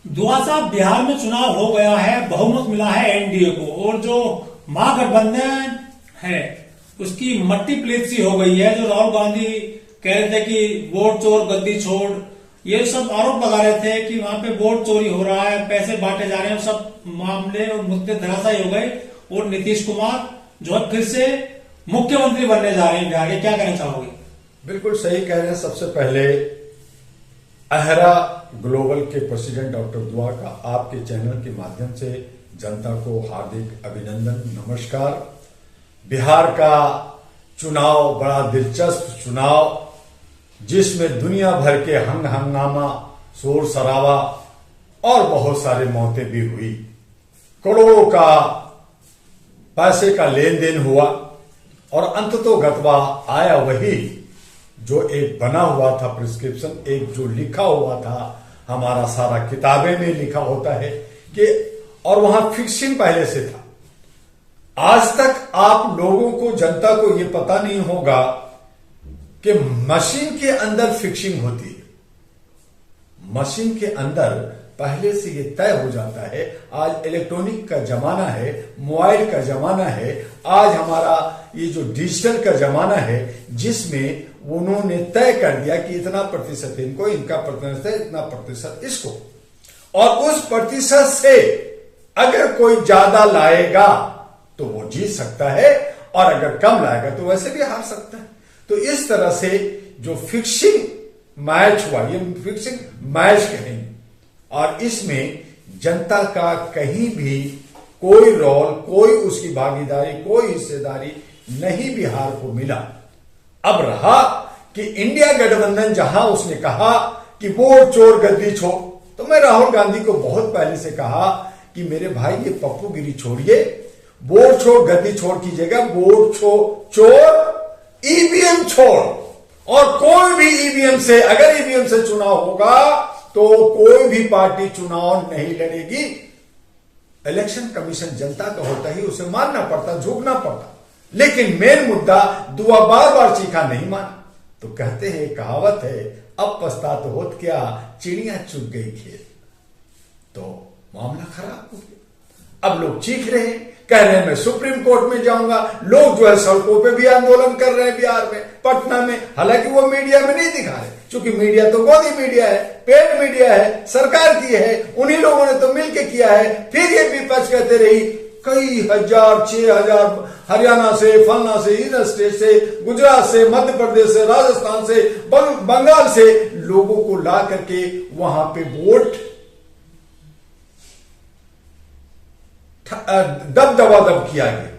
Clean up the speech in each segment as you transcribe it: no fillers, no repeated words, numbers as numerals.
दुआ साहब, बिहार में चुनाव हो गया है, बहुमत मिला है एनडीए को, और जो महागठबंधन है उसकी मट्टी पलीत सी हो गई है। जो राहुल गांधी कह रहे थे कि वोट चोर गद्दी छोड़, ये सब आरोप लगा रहे थे कि वहां पे वोट चोरी हो रहा है, पैसे बांटे जा रहे हैं, सब मामले और मुद्दे धराशायी हो गए। और नीतीश कुमार जो है फिर से मुख्यमंत्री बनने जा रहे हैं बिहार के, क्या कहना चाहोगे? बिल्कुल सही कह रहे हैं। सबसे पहले अहरा ग्लोबल के प्रेसिडेंट डॉक्टर दुआ का आपके चैनल के माध्यम से जनता को हार्दिक अभिनंदन, नमस्कार। बिहार का चुनाव बड़ा दिलचस्प चुनाव, जिसमें दुनिया भर के हंगामा, शोर शराबा और बहुत सारे मौतें भी हुई। करोड़ों का पैसे का लेन देन हुआ और अंततोगत्वा आया वही जो एक बना हुआ था प्रिस्क्रिप्शन, एक जो लिखा हुआ था, हमारा सारा किताबें में लिखा होता है कि, और वहां फिक्सिंग पहले से था। आज तक आप लोगों को, जनता को यह पता नहीं होगा कि मशीन के अंदर फिक्सिंग होती है। मशीन के अंदर पहले से ये तय हो जाता है। आज इलेक्ट्रॉनिक का जमाना है, मोबाइल का जमाना है, आज हमारा ये जो डिजिटल का जमाना है, जिसमें उन्होंने तय कर दिया कि इतना प्रतिशत इनको, इनका प्रतिशत इतना प्रतिशत इसको, और उस प्रतिशत से अगर कोई ज्यादा लाएगा तो वो जीत सकता है, और अगर कम लाएगा तो वैसे भी हार सकता है। तो इस तरह से जो फिक्सिंग मैच हुआ, ये फिक्सिंग मैच कहेंगे, और इसमें जनता का कहीं भी कोई रोल, कोई उसकी भागीदारी, कोई हिस्सेदारी नहीं बिहार को मिला। अब रहा कि इंडिया गठबंधन, जहां उसने कहा कि वोट चोर गद्दी छोड़, तो मैं राहुल गांधी को बहुत पहले से कहा कि मेरे भाई ये पप्पूगिरी छोड़िए, वोट छोड़ गद्दी छोड़ कीजिएगा, वोट चोर ईवीएम छोड़, और कोई भी ईवीएम से, अगर ईवीएम से चुनाव होगा तो कोई भी पार्टी चुनाव नहीं लड़ेगी। इलेक्शन कमीशन जनता का होता ही, उसे मानना पड़ता, झुकना पड़ता। लेकिन मेन मुद्दा दुआ बार बार चीखा, नहीं माना। तो कहते हैं, कहावत है, अब पछतात होत क्या, चिड़िया चुग गई खेत। तो मामला खराब हो गया। अब लोग चीख रहे हैं, कह रहे हैं मैं सुप्रीम कोर्ट में जाऊंगा। लोग जो है सड़कों पे भी आंदोलन कर रहे हैं बिहार में, पटना में। हालांकि वो मीडिया में नहीं दिखा रहे, क्योंकि मीडिया तो गोदी मीडिया है, पेड मीडिया है, सरकार की है, उन्हीं लोगों ने तो मिलकर किया है। फिर ये विपक्ष कहते रही कई हजार, 6,000 हरियाणा से, फलना से, इधर स्टेट से, गुजरात से, मध्य प्रदेश से, राजस्थान से, बंगाल से लोगों को ला करके वहां पे वोट दब किया गया।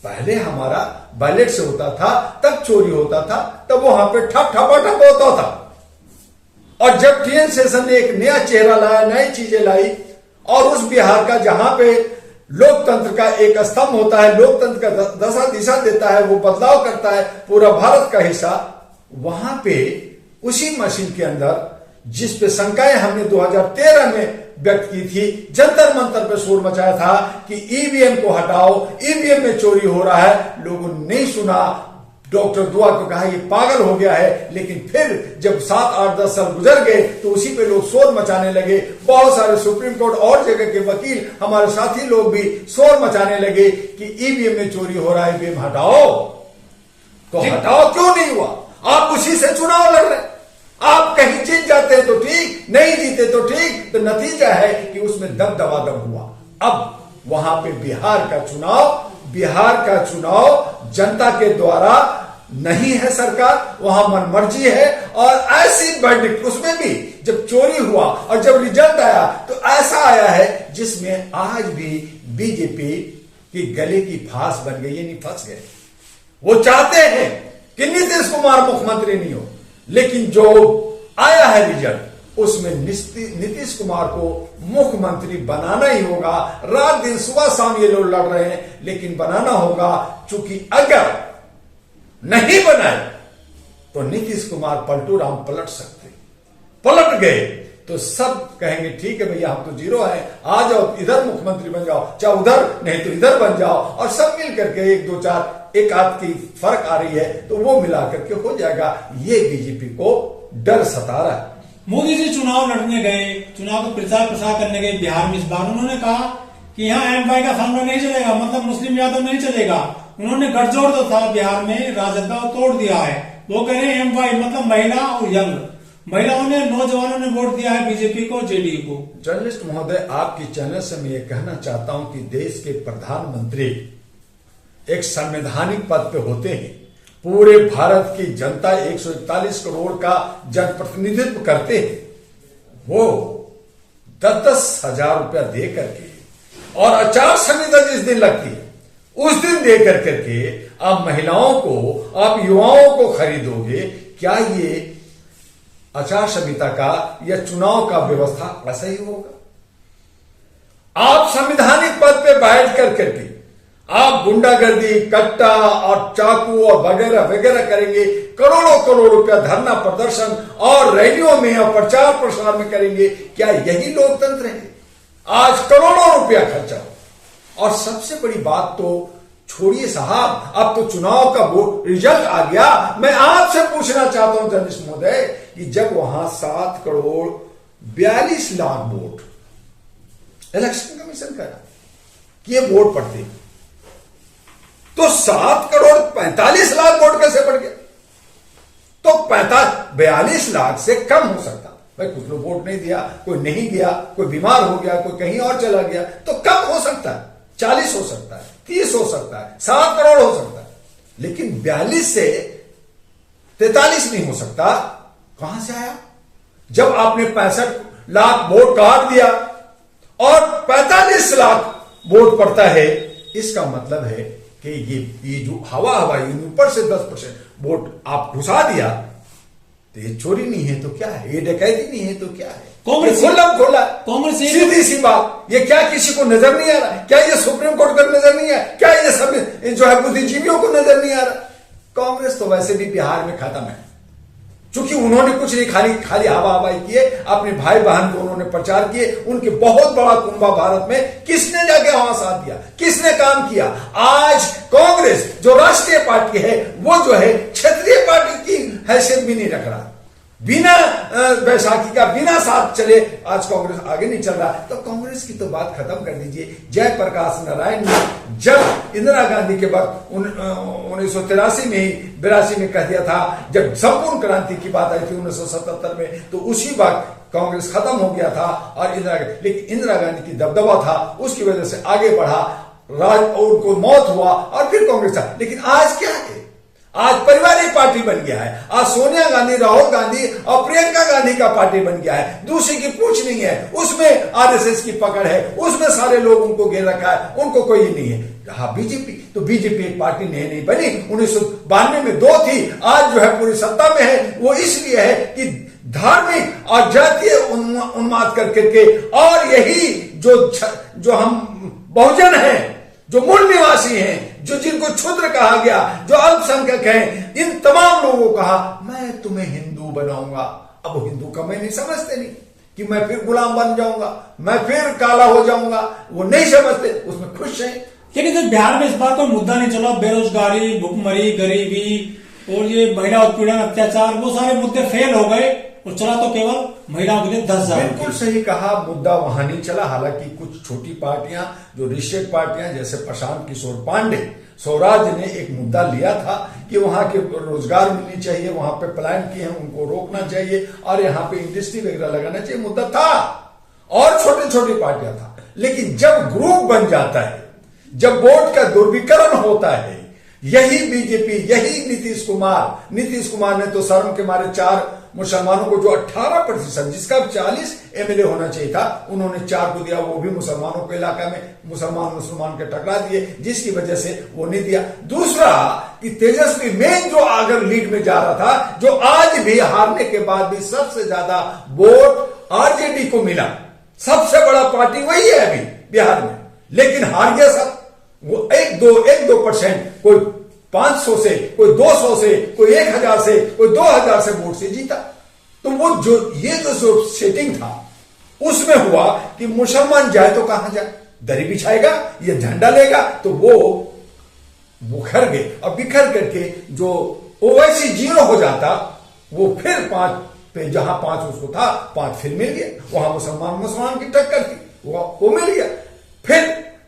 पहले हमारा बैलेट से होता था, तब चोरी होता था, तब वहां पे ठप होता था। और जब टीएन शेषन ने एक नया चेहरा लाया, नई चीजें लाई, और उस बिहार का जहां पे लोकतंत्र का एक स्तंभ होता है, लोकतंत्र का दशा दिशा देता है, वो बदलाव करता है पूरा भारत का हिस्सा, वहां पे उसी मशीन के अंदर, जिस पे शंकाएं हमने 2013 में व्यक्त की थी, जंतर मंतर पे शोर मचाया था कि ईवीएम को हटाओ, ईवीएम में चोरी हो रहा है, लोगों ने नहीं सुना। डॉक्टर दुआ को कहा ये पागल हो गया है। लेकिन फिर जब 7, 8, 10 साल गुजर गए तो उसी पे लोग शोर मचाने लगे। बहुत सारे सुप्रीम कोर्ट और जगह के वकील, हमारे साथी लोग भी शोर मचाने लगे कि ईवीएम में चोरी हो रहा है, ईवीएम हटाओ। तो हटाओ क्यों नहीं हुआ? आप उसी से चुनाव लड़ रहे हैं। आप कहीं जीत जाते हैं तो ठीक, नहीं जीते तो ठीक। तो नतीजा है कि उसमें दबदबा हुआ। अब वहां पे बिहार का चुनाव जनता के द्वारा नहीं है, सरकार वहां मनमर्जी है। और ऐसी वर्डिक्ट, उसमें भी जब चोरी हुआ और जब रिजल्ट आया तो ऐसा आया है जिसमें आज भी बीजेपी की गले की फांस बन गई, यानी फंस गए। वो चाहते हैं कि नीतीश कुमार मुख्यमंत्री नहीं हो, लेकिन जो आया है रिजल्ट, उसमें नीतीश कुमार को मुख्यमंत्री बनाना ही होगा। रात दिन सुबह शाम ये लोग लड़ रहे हैं, लेकिन बनाना होगा। चूंकि अगर नहीं बनाए तो नीतीश कुमार पलटू राम पलट सकते, पलट गए तो सब कहेंगे ठीक है भैया, हम तो जीरो है, आ जाओ इधर मुख्यमंत्री बन जाओ, चाहे उधर नहीं तो इधर बन जाओ। और सब मिल करके 1, 2, 4 एक आध की फर्क आ रही है तो वो मिला करके हो जाएगा। ये बीजेपी को डर सता रहा है। मोदी जी चुनाव लड़ने गए, चुनाव का प्रचार प्रसार करने गए बिहार में। इस बार उन्होंने कहा कि यहाँ एमवाई का फैसला नहीं चलेगा, मतलब मुस्लिम यादव नहीं चलेगा। उन्होंने गठजोड़ तो था बिहार में राजद का, तोड़ दिया है। वो कह रहे हैं एमवाई मतलब महिला और यंग, महिलाओं ने, नौजवानों ने वोट दिया है बीजेपी को, जेडीयू को। जर्नलिस्ट महोदय, आपकी चैनल से मैं ये कहना चाहता हूं कि देश के प्रधानमंत्री एक संवैधानिक पद पे होते हैं, पूरे भारत की जनता 141 करोड़ का जनप्रतिनिधित्व करते हैं। वो 10-10 हजार रुपया दे करके और आचार संहिता जिस दिन लगती है उस दिन दे करके आप महिलाओं को, आप युवाओं को खरीदोगे। क्या ये आचार संहिता का या चुनाव का व्यवस्था ऐसा ही होगा? आप संवैधानिक पद पे बैठ करके आप गुंडागर्दी, कट्टा और चाकू और वगैरह वगैरह करेंगे, करोड़ों करोड़ रुपया धरना प्रदर्शन और रैलियों में और प्रचार प्रसार में करेंगे। क्या यही लोकतंत्र है? आज करोड़ों रुपया खर्चा हो। और सबसे बड़ी बात तो छोड़िए साहब, अब तो चुनाव का रिजल्ट आ गया। मैं आपसे पूछना चाहता हूं जर्नलिस्ट महोदय कि जब वहां 7 crore 42 lakh vote election commission का कि ये वोट पड़ते, तो 7 करोड़ 45 लाख वोट कैसे पड़ गया? तो 42 लाख से कम हो सकता। भाई कुछ लोग वोट नहीं दिया, कोई नहीं गया, कोई बीमार हो गया, कोई कहीं और चला गया, तो कम हो सकता है, 40 हो सकता है, 30 हो सकता है, 7 करोड़ हो सकता है, लेकिन 42 से 43 नहीं हो सकता। कहां से आया? जब आपने 65 लाख वोट काट दिया और 45 लाख वोट पड़ता है, इसका मतलब है कि ये जो हवाई ऊपर से 10% वोट आप घुसा दिया, तो ये चोरी नहीं है तो क्या है? ये डकैती नहीं है तो क्या है? कांग्रेस खोला कांग्रेस सीधी सी बात। ये क्या किसी को नजर नहीं आ रहा? क्या ये सुप्रीम कोर्ट को नजर नहीं है? क्या ये सब जो है बुद्धिजीवियों को नजर नहीं आ रहा? कांग्रेस तो वैसे भी बिहार में खत्म है, क्योंकि उन्होंने कुछ नहीं, खाली हवाई किए, अपने भाई बहन को उन्होंने प्रचार किए। उनके बहुत बड़ा कुंभा भारत में किसने जाके वहां साथ दिया, किसने काम किया? आज कांग्रेस जो राष्ट्रीय पार्टी है वो जो है क्षेत्रीय पार्टी की हैसियत भी नहीं रख रहा। बिना बैसाखी का, बिना साथ चले आज कांग्रेस आगे नहीं चल रहा। तो कांग्रेस की तो बात खत्म कर दीजिए। जयप्रकाश नारायण ने जब इंदिरा गांधी के वक्त 1983 में ही 82 में कह दिया था, जब संपूर्ण क्रांति की बात आई थी 1977 में, तो उसी वक्त कांग्रेस खत्म हो गया था और लेकिन इंदिरा गांधी की दबदबा था, उसकी वजह से आगे बढ़ा, उनको मौत हुआ और फिर कांग्रेस था। लेकिन आज क्या है? आज पारिवारिक पार्टी बन गया है। आज सोनिया गांधी, राहुल गांधी और प्रियंका गांधी का पार्टी बन गया है। दूसरी की पूछ नहीं है, उसमें आरएसएस की पकड़ है, उसमें सारे लोग उनको घेर रखा है, उनको कोई नहीं है। हाँ बीजेपी, तो बीजेपी एक पार्टी नहीं बनी, 1992 में 2 थी, आज जो है पूरी सत्ता में है। वो इसलिए है कि धार्मिक और जातीय उन्माद करके, और यही जो हम बहुजन हैं, जो मूल निवासी हैं, जो जिनको क्षुद्र कहा गया, जो अल्पसंख्यक हैं, इन तमाम लोगों को कहा मैं तुम्हें हिंदू बनाऊंगा। अब हिंदू का मैं नहीं समझते, नहीं कि मैं फिर गुलाम बन जाऊंगा, मैं फिर काला हो जाऊंगा, वो नहीं समझते, उसमें खुश हैं। लेकिन तो बिहार में इस बार कोई मुद्दा नहीं चला। बेरोजगारी, भुखमरी, गरीबी और ये महिला उत्पीड़न, अत्याचार, वो सारे मुद्दे फेल हो गए और चला तो केवल महिलाओं के लिए 10,000। बिल्कुल सही कहा, मुद्दा वहां नहीं चला। हालांकि कुछ छोटी पार्टियां, जो रिश्तेदार पार्टियां, जैसे प्रशांत किशोर पांडे, स्वराज ने एक मुद्दा लिया था कि वहां के रोजगार मिलनी चाहिए, वहां पे पलायन किए हैं उनको रोकना चाहिए और यहाँ पे इंडस्ट्री वगैरह लगाना चाहिए, मुद्दा था। और छोटी छोटी पार्टियां था। लेकिन जब ग्रुप बन जाता है, जब वोट का दुर्विकरण होता है, यही बीजेपी, यही नीतीश कुमार ने तो शर्म के मारे 4 मुसलमानों को, जो 18%, जिसका 40 एमएलए होना चाहिए था, उन्होंने 4 को दिया, वो भी मुसलमानों के इलाका में मुसलमान के टकरा दिए, जिसकी वजह से वो नहीं दिया। दूसरा कि तेजस्वी मेन जो अगर लीड में जा रहा था, जो आज भी हारने के बाद भी सबसे ज्यादा वोट आरजेडी को मिला, सबसे बड़ा पार्टी वही है अभी बिहार में, लेकिन हार गया सब। वो 1-2%, कोई 500 से, कोई 200 से, कोई 1000 से, कोई 2000 से वोट से जीता। तो वो जो सेटिंग था उसमें हुआ कि मुसलमान जाए तो कहां जाए, दरी बिछाएगा या झंडा लेगा, तो वो बुखर गए और बिखर करके जो ओवैसी 0 हो जाता, वो फिर पे जहां 5 उसको था 5 फिर मिल गया, वहां मुसलमान की टक्कर थी, वो मिल गया। फिर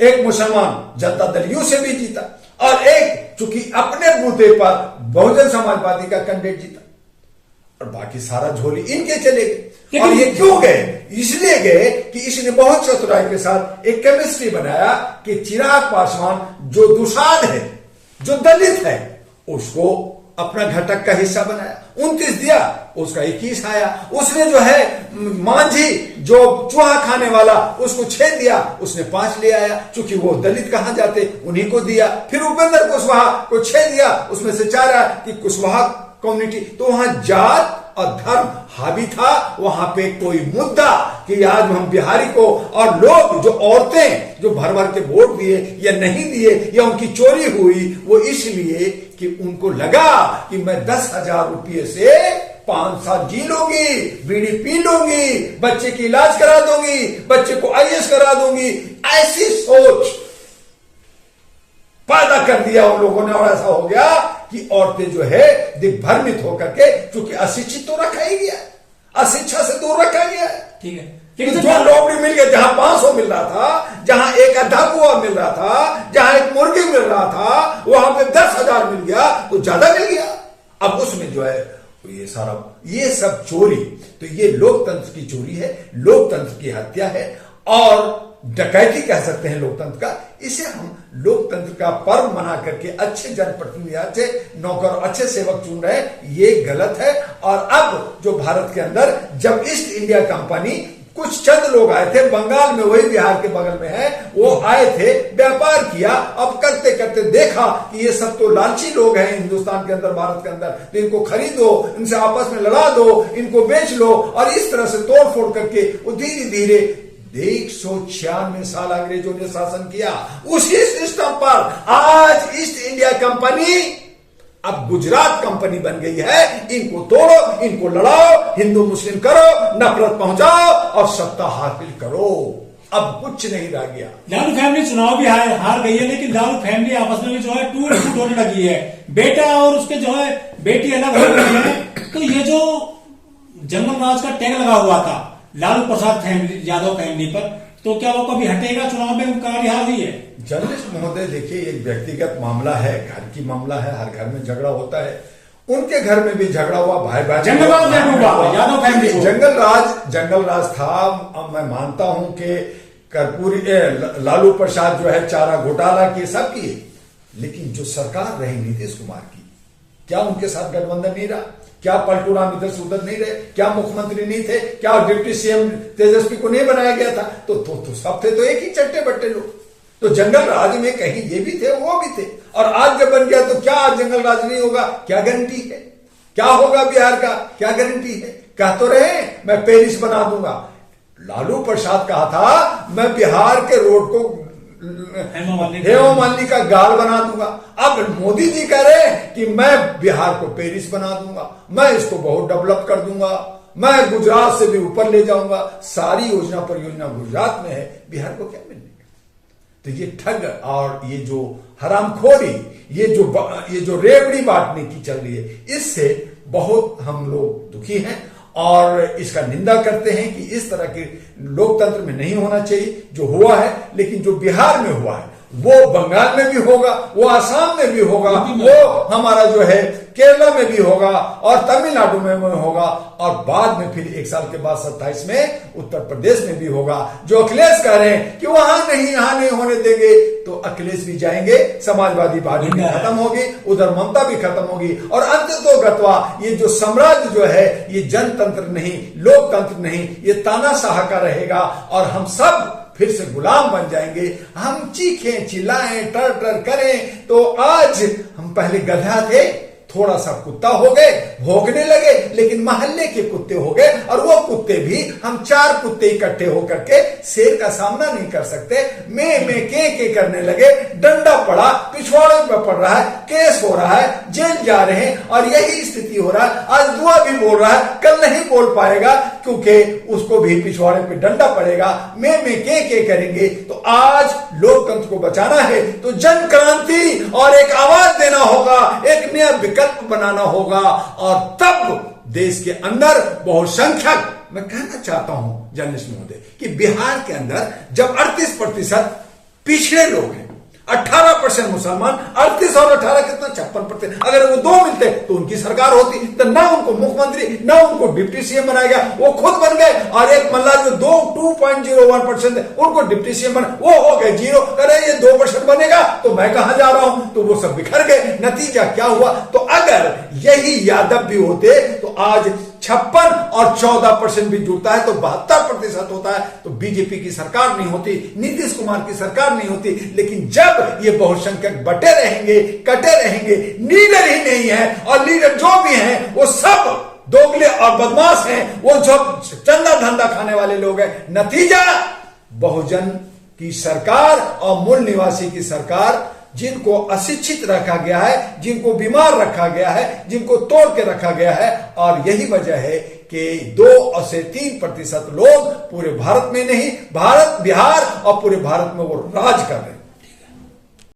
एक मुसलमान जनता दल यू से भी जीता और एक चूंकि अपने बूते पर बहुजन समाज पार्टी का कैंडिडेट जीता और बाकी सारा झोली इनके चले गए। और ये क्यों गए? इसलिए गए कि इसने बहुत चतुराई के साथ एक केमिस्ट्री बनाया कि चिराग पासवान जो दुसाध है, जो दलित है, उसको अपना घटक का हिस्सा बनाया। 29 दिया, उसका 21 आया। उसने जो है मांझी जो चूहा खाने वाला, उसको 6 दिया, उसने 5 ले आया, क्योंकि वो दलित कहां जाते उन्हीं को दिया। फिर उपेंद्र कुशवाहा को 6 दिया, उसमें से 4 आया कि कुशवाहा कम्युनिटी। तो वहां जात और धर्म हावी था, वहां पे कोई मुद्दा कि आज हम बिहारी को और लोग जो औरतें जो भर भर के वोट दिए या नहीं दिए या उनकी चोरी हुई, वो इसलिए कि उनको लगा कि मैं 10,000 रुपये से 5 साल जी लूंगी, बीड़ी पी लूंगी, बच्चे की इलाज करा दूंगी, बच्चे को IAS करा दूंगी। ऐसी सोच पैदा कर दिया उन लोगों ने और ऐसा हो गया कि औरतें जो है दिग्भ्रमित होकर के, क्योंकि अशिक्षित तो रखा ही गया, अशिक्षा से दूर रखा गया है। ठीक है, जो नौकरी मिल गया, जहां 500 मिल रहा था, जहां एक आधा कुआ मिल रहा था, जहां एक मुर्गी मिल रहा था, वहां पे 10,000 मिल गया तो ज्यादा मिल गया। अब उसमें जो है ये सब चोरी, तो ये लोकतंत्र की चोरी है, लोकतंत्र की हत्या है और डकैती कह सकते हैं लोकतंत्र का। इसे हम लोकतंत्र का पर्व मना करके अच्छे जनप्रतिनिधि, अच्छे नौकर, अच्छे सेवक चुन रहे हैं, ये गलत है। और अब जो भारत के अंदर जब ईस्ट इंडिया कंपनी, कुछ चंद लोग आए थे बंगाल में, वही बिहार के बगल में है, वो आए थे, व्यापार किया। अब करते करते देखा कि ये सब तो लालची लोग हैं हिंदुस्तान के अंदर, भारत के अंदर, तो इनको खरीदो, इनसे आपस में लड़ा दो, इनको बेच लो, और इस तरह से तोड़ फोड़ करके वो धीरे धीरे 196 साल अंग्रेजों ने शासन किया। उसी सिस्टम पर आज ईस्ट इंडिया कंपनी अब गुजरात कंपनी बन गई है। इनको तोड़ो, इनको लड़ाओ, हिंदू मुस्लिम करो, नफरत पहुंचाओ और सत्ता हासिल करो। अब कुछ नहीं रह गया। लालू फैमिली चुनाव भी हार गई है, लेकिन लालू फैमिली आपस में भी जो है टूट फूट होने लगी है। बेटा और उसके जो है बेटी अलग हो गई है। तो ये जो जंगल राज का टैग लगा हुआ था लालू प्रसाद फैमिली, यादव फैमिली पर, तो क्या वो कभी हटेगा? चुनाव में उनका हार ही है। जर्नलिस्ट महोदय, देखिए, एक व्यक्तिगत मामला है, घर की मामला है, हर घर में झगड़ा होता है। उनके घर में भी झगड़ा हुआ, भाई भाई जंगल यादव फैमिली, जंगल राज था। मैं मानता हूं कि कर्पूरी लालू प्रसाद जो है चारा घोटाला की सब की, लेकिन जो सरकार रही नीतीश कुमार की, क्या उनके साथ गठबंधन नहीं रहा? क्या पलटू राम इधर से उधर नहीं रहे? क्या मुख्यमंत्री नहीं थे? क्या डिप्टी CM तेजस्वी को नहीं बनाया गया था? तो सब थे, तो एक ही चट्टे बट्टे लोग। तो जंगल राज में कहीं ये भी थे, वो भी थे, और आज जब बन गया तो क्या आज जंगल राज नहीं होगा? क्या गारंटी है? क्या होगा बिहार का? क्या गारंटी है? कह तो रहे मैं पेरिस बना दूंगा। लालू प्रसाद कहा था मैं बिहार के रोड को हेमा मालिनी का गाल बना दूंगा। अब मोदी जी कह रहे हैं कि मैं बिहार को पेरिस बना दूंगा, मैं इसको बहुत डेवलप कर दूंगा, मैं गुजरात से भी ऊपर ले जाऊंगा। सारी योजना परियोजना गुजरात में है, बिहार को क्या मिलने? तो ये ठग और ये जो हरामखोरी, ये जो रेवड़ी बांटने की चल रही है, इससे बहुत हम लोग दुखी हैं और इसका निंदा करते हैं कि इस तरह के लोकतंत्र में नहीं होना चाहिए जो हुआ है। लेकिन जो बिहार में हुआ है वो बंगाल में भी होगा, वो आसाम में भी होगा, वो हमारा जो है केरला में भी होगा और तमिलनाडु में होगा, और बाद में फिर 1 साल के बाद 27 में उत्तर प्रदेश में भी होगा। जो अखिलेश कह रहे हैं कि वहां नहीं, यहां नहीं होने देंगे, तो अखिलेश भी जाएंगे, समाजवादी पार्टी भी खत्म होगी, उधर ममता भी खत्म होगी, और अंततोगत्वा ये जो साम्राज्य जो है ये जनतंत्र नहीं, लोकतंत्र नहीं, ये तानाशाह का रहेगा और हम सब फिर से गुलाम बन जाएंगे। हम चीखें, चिल्लाएं, टर टर करें। तो आज हम पहले गधा थे, थोड़ा सा कुत्ता हो गए, भौंकने लगे, लेकिन मोहल्ले के कुत्ते हो गए, और वो कुत्ते भी, हम 4 कुत्ते इकट्ठे होकर के शेर का सामना नहीं कर सकते। में के करने लगे, डंडा पड़ा, पिछवाड़े पर पड़ रहा है, केस हो रहा है, जेल जा रहे हैं, और यही स्थिति हो रहा है। आज दुआ भी बोल रहा है, कल नहीं बोल पाएगा क्योंकि उसको भी पिछवाड़े पे डंडा पड़ेगा। में के करेंगे। तो आज लोकतंत्र को बचाना है तो जन क्रांति और एक आवाज देना होगा, एक नया विकल्प बनाना होगा, और तब देश के अंदर बहुसंख्यक, मैं कहना चाहता हूं जर्नलिस्ट महोदय कि बिहार के अंदर जब 38% पिछड़े लोग हैं, 18% मुसलमान, 38 और 18 कितना 56%, अगर वो 2 मिलते तो उनकी सरकार होती, तो ना उनको मुख्यमंत्री ना उनको डिप्टी सीएम बनाया गया, वो खुद बन गए। और एक मल्ला जो 2.01% है उनको डिप्टी सीएम बना, वो हो गए 0। अरे ये 2% बनेगा तो मैं कहां जा रहा हूं, तो वो सब बिखर गए। नतीजा क्या हुआ, तो अगर यही यादव भी होते तो आज 56 और 14% भी जुड़ता है तो 72% होता है, तो बीजेपी की सरकार नहीं होती, नीतीश कुमार की सरकार नहीं होती। लेकिन जब ये बहुसंख्यक बटे रहेंगे, कटे रहेंगे, लीडर ही नहीं है, और लीडर जो भी हैं वो सब दोगले और बदमाश हैं, वो जो चंदा धंधा खाने वाले लोग हैं। नतीजा बहुजन की सरकार और मूल निवासी की सरकार, जिनको अशिक्षित रखा गया है, जिनको बीमार रखा गया है, जिनको तोड़ के रखा गया है। और यही वजह है कि 2 से 3% लोग पूरे भारत में नहीं, भारत, बिहार और पूरे भारत में वो राज कर रहे हैं।